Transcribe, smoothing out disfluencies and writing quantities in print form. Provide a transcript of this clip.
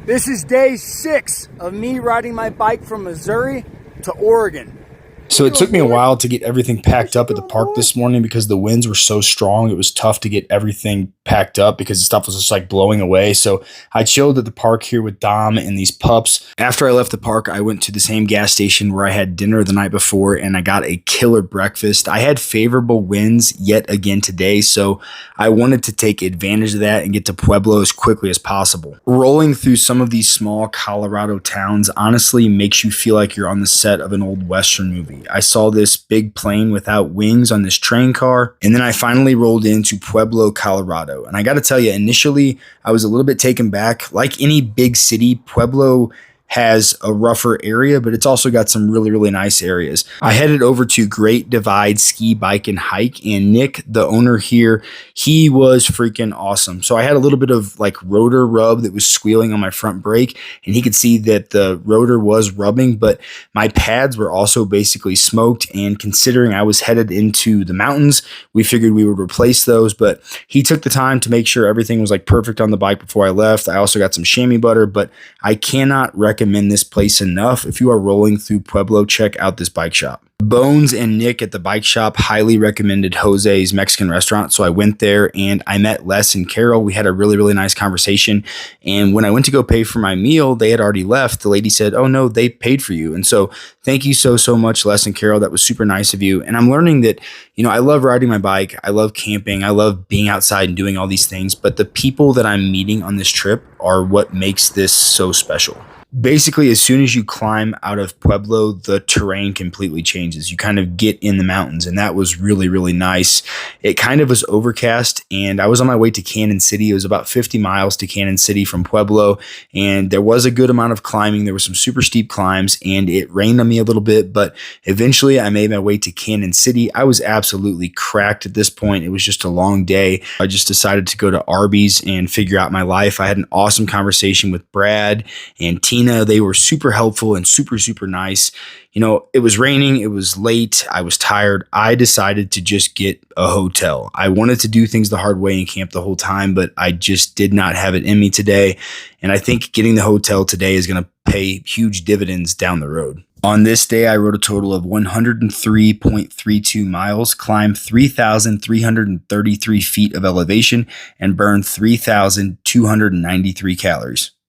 This is day 6 of me riding my bike from Missouri to Oregon. So it took me a while to get everything packed up at the park this morning because the winds were so strong. It was tough to get everything packed up because the stuff was just like blowing away. So I chilled at the park here with Dom and these pups. After I left the park, I went to the same gas station where I had dinner the night before and I got a killer breakfast. I had favorable winds yet again today, so I wanted to take advantage of that and get to Pueblo as quickly as possible. Rolling through some of these small Colorado towns honestly makes you feel like you're on the set of an old Western movie. I saw this big plane without wings on this train car, and then I finally rolled into Pueblo, Colorado. And I got to tell you, initially, I was a little bit taken back. Like any big city, Pueblo has a rougher area, but it's also got some really, really nice areas. I headed over to Great Divide Ski, Bike, and Hike, and Nick, the owner here, he was freaking awesome. So I had a little bit of like rotor rub that was squealing on my front brake, and he could see that the rotor was rubbing, but my pads were also basically smoked, and considering I was headed into the mountains, we figured we would replace those, but he took the time to make sure everything was like perfect on the bike before I left. I also got some chamois butter, but I cannot recommend this place enough. If you are rolling through Pueblo, check out this bike shop. Bones and Nick at the bike shop highly recommended Jose's Mexican restaurant, so I went there and I met Les and Carol. We had a really, really nice conversation, and when I went to go pay for my meal, they had already left. The lady said, "Oh no, they paid for you." And so thank you so much, Les and Carol. That was super nice of you. And I'm learning that, I love riding my bike, I love camping, I love being outside and doing all these things, but the people that I'm meeting on this trip are what makes this so special. Basically, as soon as you climb out of Pueblo, the terrain completely changes. You kind of get in the mountains, and that was really, really nice. It kind of was overcast, and I was on my way to Canon City. It was about 50 miles to Canon City from Pueblo, and there was a good amount of climbing. There were some super steep climbs, and it rained on me a little bit, but eventually I made my way to Canon City. I was absolutely cracked at this point. It was just a long day. I just decided to go to Arby's and figure out my life. I had an awesome conversation with Brad and Tina. They were super helpful and super nice. It was raining. It was late. I was tired. I decided to just get a hotel. I wanted to do things the hard way and camp the whole time, but I just did not have it in me today. And I think getting the hotel today is going to pay huge dividends down the road. On this day, I rode a total of 103.32 miles, climbed 3,333 feet of elevation, and burned 3,293 calories.